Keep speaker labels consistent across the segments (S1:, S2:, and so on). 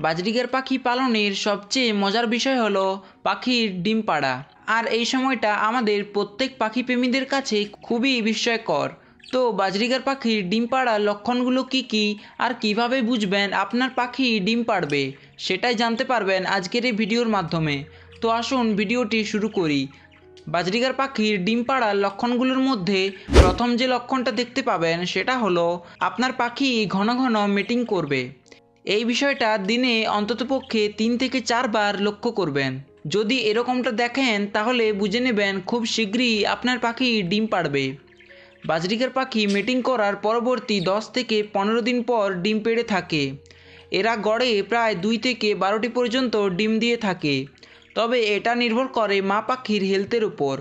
S1: Budgerigar পাখি পালনের সবচেয়ে মজার বিষয় হলো পাখির ডিম পাড়া। আর এই সময়টা আমাদের প্রত্যেক পাখি প্রেমীদের কাছে খুবই বিস্ময়কর। তো বাজরিগার পাখির ডিম পাড়ার লক্ষণগুলো কি কি আর কিভাবে বুঝবেন আপনার পাখি ডিম পাড়বে, সেটাই জানতে পারবেন আজকের এই ভিডিওর মাধ্যমে। তো আসুন ভিডিওটি শুরু করি। বাজরিগার পাখির ডিম পাড়ার লক্ষণগুলোর মধ্যে প্রথম যে লক্ষণটা দেখতে পাবেন সেটা হলো আপনার পাখি ঘন ঘন মিটিং করবে। এই বিষয়টা দিনে অন্ততপক্ষে 3 থেকে 4 বার লক্ষ্য করবেন। যদি এরকমটা দেখেন তাহলে বুঝে নেবেন খুব শীঘ্রই আপনার পাখি ডিম পাড়বে। বাজরিগার পাখি মিটিং করার পরবর্তী 10 থেকে 15 দিন পর ডিম পেড়ে থাকে। এরা গড়ে প্রায় 2 থেকে 12টি পর্যন্ত ডিম দিয়ে থাকে, তবে এটা নির্ভর করে মা পাখির হেলথের উপর।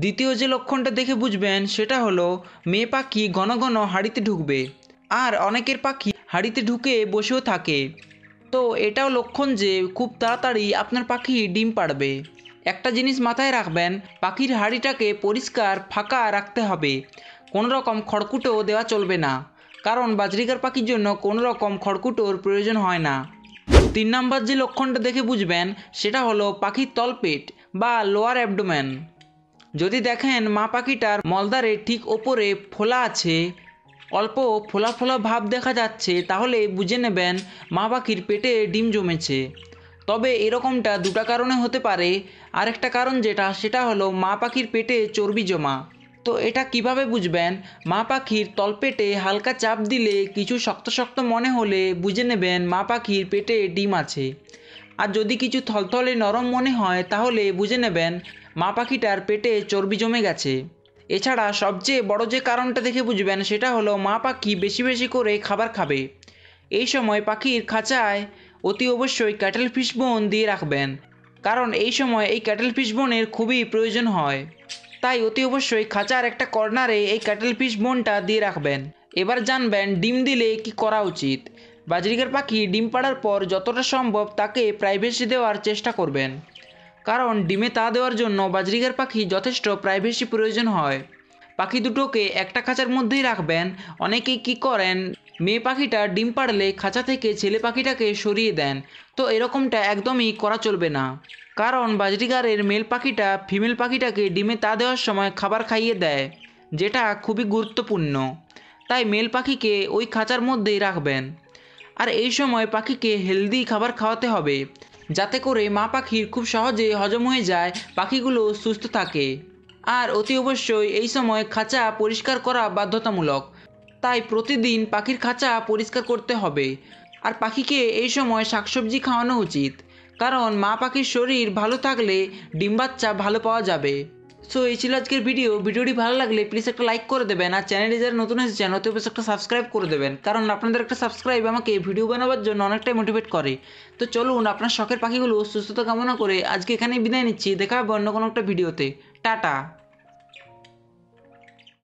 S1: দ্বিতীয় যে লক্ষণটা দেখে বুঝবেন সেটা হলো মেয়ে পাখি ঘন ঘন হাঁড়িতে ঢুকবে, আর অনেকের পাখি হাঁড়িতে ঢুকে বসেও থাকে। তো এটাও লক্ষণ যে খুব তাড়াতাড়ি আপনার পাখি ডিম পাড়বে। একটা জিনিস মাথায় রাখবেন, পাখির হাঁড়িটাকে পরিষ্কার ফাঁকা রাখতে হবে। কোনো রকম খড়কুটো দেওয়া চলবে না, কারণ বাজরিগার পাখির জন্য কোনো রকম খড়কুটোর প্রয়োজন হয় না। 3 নাম্বার যে লক্ষণটা দেখে বুঝবেন সেটা হলো পাখির তলপেট বা লোয়ার অ্যাবডোমেন। যদি দেখেন মা পাখিটার মলদ্বারের ঠিক ওপরে ফোলা আছে, অল্প ফোলা ফোলা ভাব দেখা যাচ্ছে, তাহলে বুঝে নেবেন মা পাখির পেটে ডিম জমেছে। তবে এরকমটা দুটো কারণে হতে পারে। আরেকটা কারণ সেটা হলো মা পাখির পেটে চর্বি জমা। তো এটা কিভাবে বুঝবেন? মা পাখির তলপেটে হালকা চাপ দিলে কিছু শক্ত শক্ত মনে হলে বুঝে নেবেন মা পাখির পেটে ডিম আছে। আর যদি কিছু থলথলে নরম মনে হয় তাহলে বুঝে নেবেন মা পাখিটার পেটে চর্বি জমে গেছে। এছাড়া সবচেয়ে বড় যে কারণটা দেখে বুঝবেন সেটা হলো মা পাখি বেশি বেশি করে খাবার খাবে। এই সময় পাখির খাঁচায় অতি অবশ্যই ক্যাটেল ফিশ বোন দিয়ে রাখবেন, কারণ এই সময় এই ক্যাটেল ফিশ বোনের খুবই প্রয়োজন হয়। তাই অতি অবশ্যই খাঁচার একটা কর্নারে এই ক্যাটেল ফিশ বোনটা দিয়ে রাখবেন। এবার জানবেন ডিম দিলে কি করা উচিত। বাজরিগার পাখি ডিম পাড়ার পর যতটা সম্ভব তাকে প্রাইভেসি দেওয়ার চেষ্টা করবেন, কারণ ডিমে তা দেওয়ার জন্য বাজরিগার পাখি যথেষ্ট প্রাইভেসি প্রয়োজন হয়। পাখি দুটোকে একটা খাঁচার মধ্যেই রাখবেন। অনেকেই কি করেন, মেয়ে পাখিটা ডিম পাড়লে খাঁচা থেকে ছেলে পাখিটাকে সরিয়ে দেন। তো এরকমটা একদমই করা চলবে না, কারণ বাজরিগারের মেল পাখিটা ফিমেল পাখিটাকে ডিমে তা দেওয়ার সময় খাবার খাইয়ে দেয়, যেটা খুবই গুরুত্বপূর্ণ। তাই মেল পাখিকে ওই খাঁচার মধ্যেই রাখবেন। আর এই সময় পাখিকে হেলদি খাবার খাওয়াতে হবে, যাতে করে মা পাখির খুব সহজে হজম হয়ে যায়, পাখিগুলো সুস্থ থাকে। আর অতি অবশ্যই এই সময় খাঁচা পরিষ্কার করা বাধ্যতামূলক, তাই প্রতিদিন পাখির খাঁচা পরিষ্কার করতে হবে। আর পাখিকে এই সময় শাকসবজি খাওয়ানো উচিত, কারণ মা পাখির শরীর ভালো থাকলে ডিম বাচ্চা ভালো পাওয়া যাবে। সো এই ছিল আজকের ভিডিওটি ভালো লাগলে প্লিজ একটা লাইক করে দেবেন, আর চ্যানেলে যারা নতুন এসেছেন অতি অবশ্যই একটা সাবস্ক্রাইব করে দেবেন, কারণ আপনাদের একটা সাবস্ক্রাইব আমাকে ভিডিও বানাবার জন্য অনেকটাই মোটিভেট করে। তো চলুন আপনার শখের পাখিগুলো সুস্থতা কামনা করে আজকে এখানেই বিদায় নিচ্ছি। দেখা হবে অন্য কোনো একটা ভিডিওতে। টাটা।